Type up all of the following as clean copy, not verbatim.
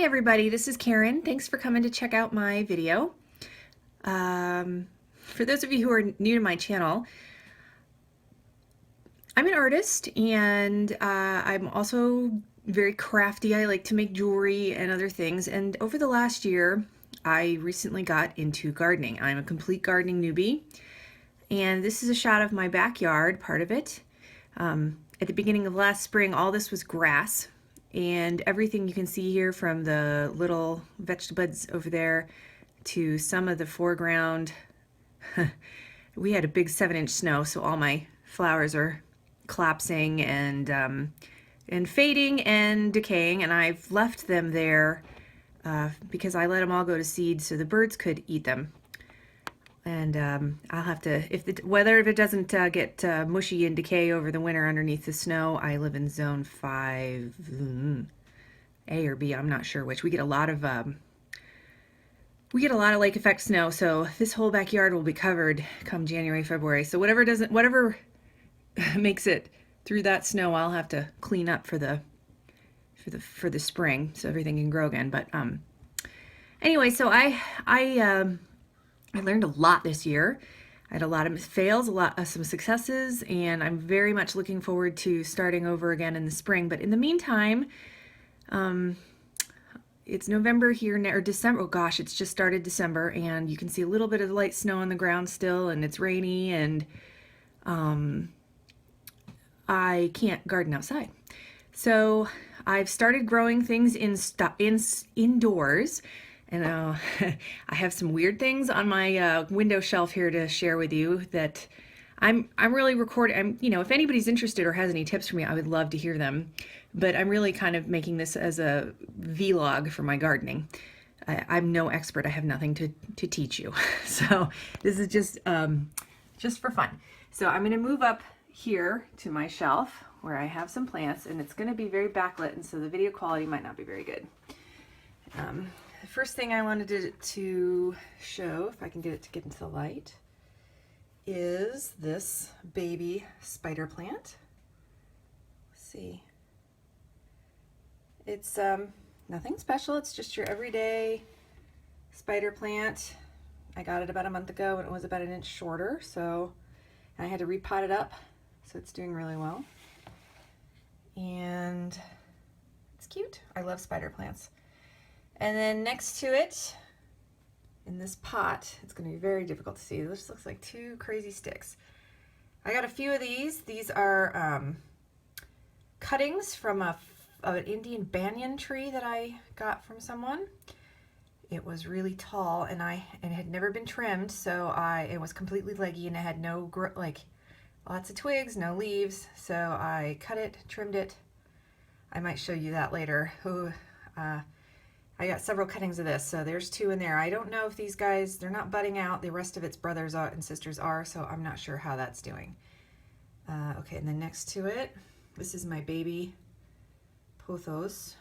everybody, this is Karen. Thanks for coming to check out my video. For those of you who are new to my channel, I'm an artist and I'm also very crafty. I like to make jewelry and other things, and over the last year I recently got into gardening. I'm a complete gardening newbie, and this is a shot of my backyard, part of it. At the beginning of last spring, all this was grass, and everything you can see here, from the little vegetable beds over there to some of the foreground, we had a big 7-inch snow, so all my flowers are collapsing and fading and decaying, and I've left them there because I let them all go to seed so the birds could eat them. And I'll have to, if it doesn't get mushy and decay over the winter underneath the snow. I live in zone 5, A or B, I'm not sure which. We get a lot of lake effect snow, so this whole backyard will be covered come January, February. So whatever makes it through that snow, I'll have to clean up for the spring so everything can grow again. But anyway, so I learned a lot this year. I had a lot of fails, some successes, and I'm very much looking forward to starting over again in the spring. But in the meantime, it's November here now, or December. Oh gosh, it's just started December, and you can see a little bit of light snow on the ground still, and it's rainy, and I can't garden outside. So I've started growing things indoors. And I have some weird things on my window shelf here to share with you that I'm really recording. If anybody's interested or has any tips for me, I would love to hear them. But I'm really kind of making this as a vlog for my gardening. I'm no expert. I have nothing to teach you. So this is just for fun. So I'm going to move up here to my shelf where I have some plants, and it's going to be very backlit, and so the video quality might not be very good. The first thing I wanted to show, if I can get it to get into the light, is this baby spider plant. Let's see. It's nothing special. It's just your everyday spider plant. I got it about a month ago, and it was about 1 inch shorter, so I had to repot it up, so it's doing really well. And it's cute. I love spider plants. And then next to it, in this pot, it's going to be very difficult to see. This looks like 2 crazy sticks. I got a few of these. These are cuttings from an Indian banyan tree that I got from someone. It was really tall, and it had never been trimmed, so it was completely leggy, and it had no lots of twigs, no leaves. So I cut it, trimmed it. I might show you that later. I got several cuttings of this, so there's 2 in there. I don't know if these guys, they're not budding out. The rest of its brothers and sisters are, so I'm not sure how that's doing. Okay, and then next to it, this is my baby pothos.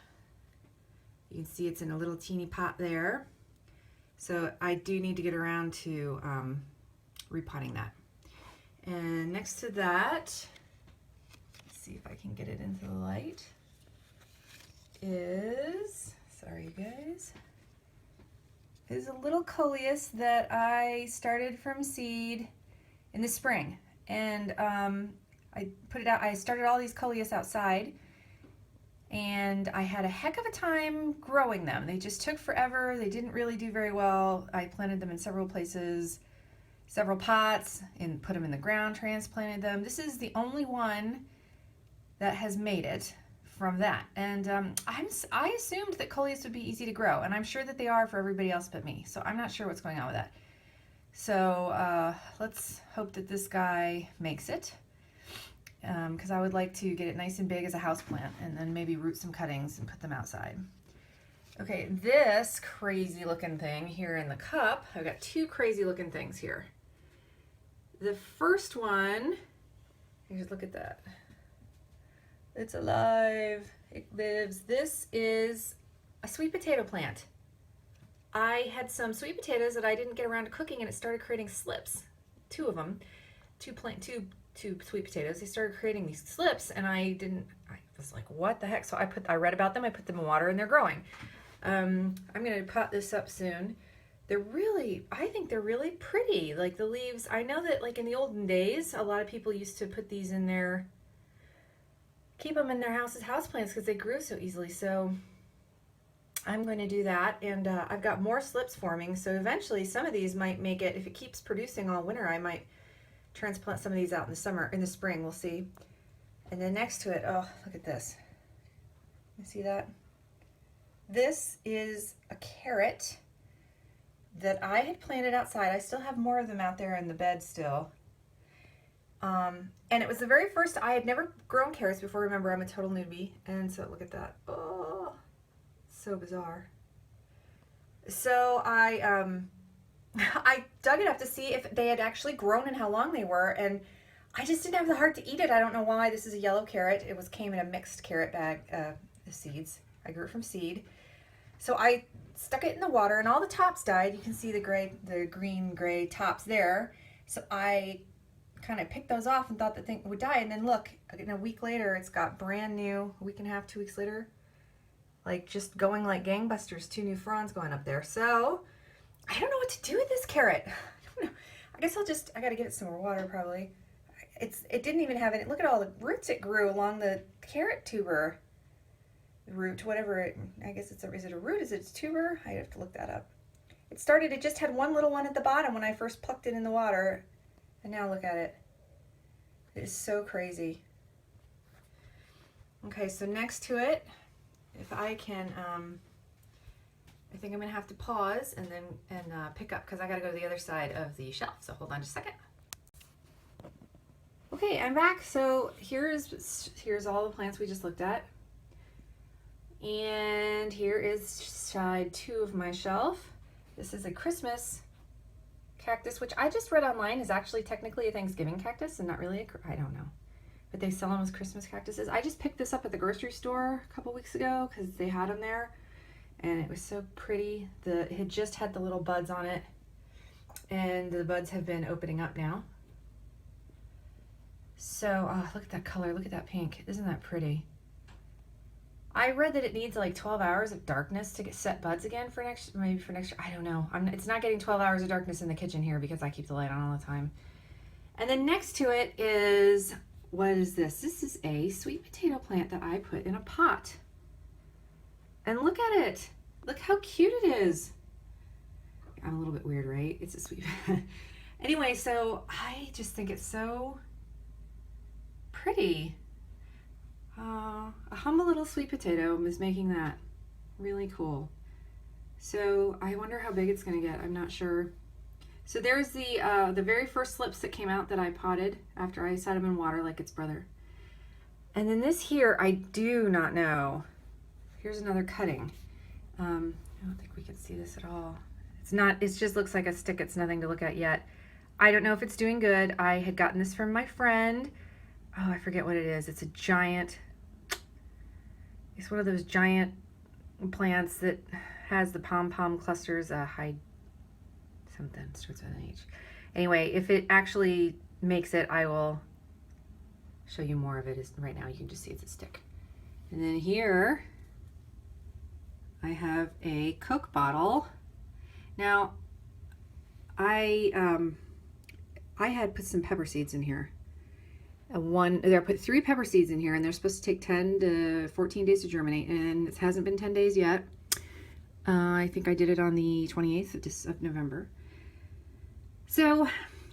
You can see it's in a little teeny pot there. So I do need to get around to repotting that. And next to that, let's see if I can get it into the light, sorry you guys, is a little coleus that I started from seed in the spring. And I put it out, I started all these coleus outside, and I had a heck of a time growing them. They just took forever. They didn't really do very well. I planted them in several places, several pots, and put them in the ground, transplanted them. This is the only one that has made it from that. And I assumed that coleus would be easy to grow, and I'm sure that they are for everybody else but me. So I'm not sure what's going on with that. So let's hope that this guy makes it, because I would like to get it nice and big as a house plant, and then maybe root some cuttings and put them outside. Okay, this crazy looking thing here in the cup, I've got 2 crazy looking things here. The first one, here's, look at that. It's alive. It lives. This is a sweet potato plant. I had some sweet potatoes that I didn't get around to cooking, and it started creating slips. 2 of them, two sweet potatoes. They started creating these slips, and I was like, what the heck? So I read about them. I put them in water, and they're growing. I'm gonna pot this up soon. I think they're really pretty. Like the leaves, I know that like in the olden days, a lot of people used to put these in their, keep them in their houses, houseplants, because they grew so easily. So I'm going to do that, and I've got more slips forming, so eventually some of these might make it. If it keeps producing all winter, I might transplant some of these out in the summer, in the spring, we'll see. And then next to it, oh, look at this. You see that? This is a carrot that I had planted outside. I still have more of them out there in the bed still. And it was the very first, I had never grown carrots before. Remember, I'm a total newbie. And so look at that. Oh, so bizarre. So I dug it up to see if they had actually grown and how long they were, and I just didn't have the heart to eat it. I don't know why. This is a yellow carrot. It came in a mixed carrot bag, the seeds. I grew it from seed. So I stuck it in the water, and all the tops died. You can see the green gray tops there. So I kind of picked those off and thought the thing would die, and then look, a week later, it's got brand new, a week and a half, 2 weeks later, like just going like gangbusters, 2 new fronds going up there. So I don't know what to do with this carrot. I don't know. I guess I gotta give it some more water probably. It didn't even have any, look at all the roots it grew along the carrot tuber. Root, whatever I guess is it a root? Is it a tuber? I have to look that up. It just had one little one at the bottom when I first plucked it in the water. And now look at it. It is so crazy. Okay, so next to it, if I can, I think I'm gonna have to pause and then pick up, because I gotta go to the other side of the shelf. So hold on just a second. Okay, I'm back. So here's all the plants we just looked at. And here is side 2 of my shelf. This is a Christmas cactus, which I just read online is actually technically a Thanksgiving cactus and not really I don't know. But they sell them as Christmas cactuses. I just picked this up at the grocery store a couple weeks ago because they had them there. And it was so pretty. It had just had the little buds on it. And the buds have been opening up now. So, oh, look at that color. Look at that pink. Isn't that pretty? I read that it needs like 12 hours of darkness to set buds again for next year. I don't know. It's not getting 12 hours of darkness in the kitchen here because I keep the light on all the time. And then next to it is, what is this? This is a sweet potato plant that I put in a pot. And look at it. Look how cute it is. I'm a little bit weird, right? It's a sweet. Anyway, so I just think it's so pretty. A humble little sweet potato is making that really cool. So I wonder how big it's going to get. I'm not sure. So there's the very first slips that came out that I potted after I set them in water like its brother. And then this here, I do not know. Here's another cutting. I don't think we can see this at all. It just looks like a stick. It's nothing to look at yet. I don't know if it's doing good. I had gotten this from my friend. Oh, I forget what it is. It's a giant, it's one of those giant plants that has the pom-pom clusters, something starts with an H. Anyway, if it actually makes it, I will show you more of it. Right now you can just see it's a stick. And then here I have a Coke bottle. Now I had put some pepper seeds in here. I put 3 pepper seeds in here, and they're supposed to take 10 to 14 days to germinate, and it hasn't been 10 days yet. I think I did it on the 28th of November. So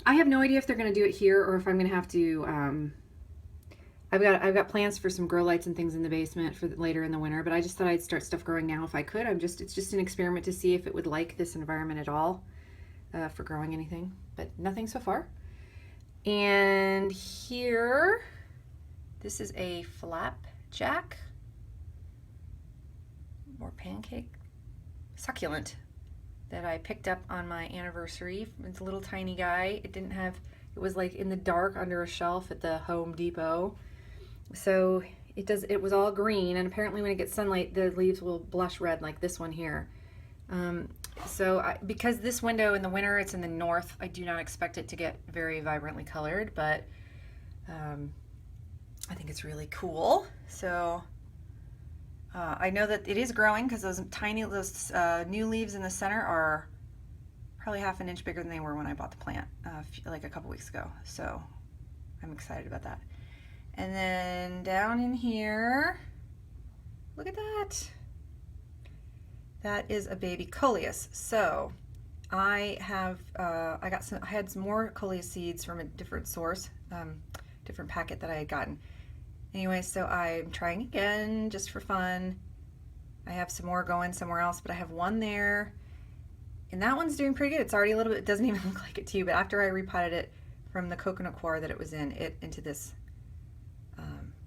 I have no idea if they're going to do it here or if I'm going to have to. I've got plans for some grow lights and things in the basement for later in the winter, but I just thought I'd start stuff growing now if I could. It's just an experiment to see if it would like this environment at all for growing anything, but nothing so far. And here, this is a flapjack or pancake succulent that I picked up on my anniversary. It's a little tiny guy. It was like in the dark under a shelf at the Home Depot. So it was all green, and apparently when it gets sunlight, the leaves will blush red like this one here. Because this window in the winter, it's in the north, I do not expect it to get very vibrantly colored, but I think it's really cool. So I know that it is growing because those new leaves in the center are probably half an inch bigger than they were when I bought the plant like a couple weeks ago. So I'm excited about that. And then down in here, look at that. That is a baby coleus. So I have I had some more coleus seeds from a different source, different packet that I had gotten. Anyway, so I'm trying again just for fun. I have some more going somewhere else, but I have one there, and that one's doing pretty good. It's already a little bit, it doesn't even look like it to you, but after I repotted it from the coconut coir that it was in, into this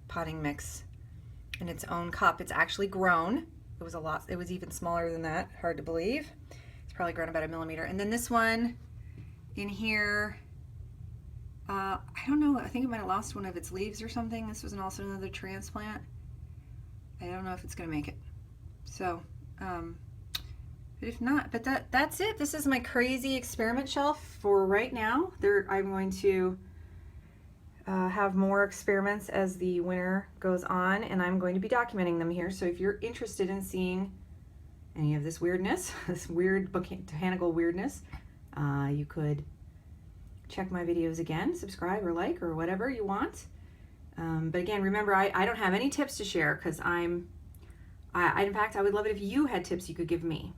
potting mix in its own cup, it's actually grown. It was a lot, it was even smaller than that, hard to believe. It's probably grown about 1 millimeter. And then this one in here, I don't know, I think it might have lost one of its leaves or something. This was also another transplant. I don't know if it's gonna make it. So, but if not, but that's it. This is my crazy experiment shelf for right now. I'm going to have more experiments as the winter goes on, and I'm going to be documenting them here. So if you're interested in seeing any of this weirdness, this weird botanical weirdness, you could check my videos again, subscribe or like or whatever you want. But again, remember, I don't have any tips to share because in fact, I would love it if you had tips you could give me.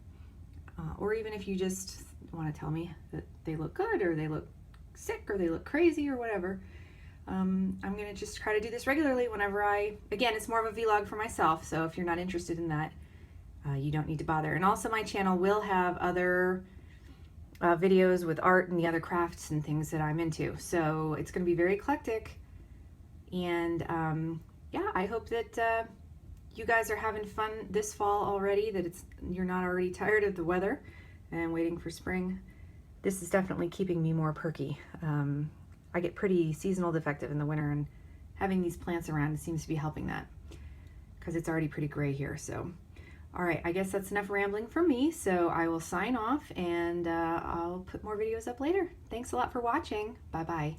Or even if you just want to tell me that they look good or they look sick or they look crazy or whatever. I'm going to just try to do this regularly whenever again, it's more of a vlog for myself. So if you're not interested in that, you don't need to bother. And also my channel will have other videos with art and the other crafts and things that I'm into. So it's going to be very eclectic. And yeah, I hope that you guys are having fun this fall already, that you're not already tired of the weather and waiting for spring. This is definitely keeping me more perky. I get pretty seasonal defective in the winter, and having these plants around seems to be helping that because it's already pretty gray here. So, all right, I guess that's enough rambling from me. So I will sign off, and I'll put more videos up later. Thanks a lot for watching. Bye-bye.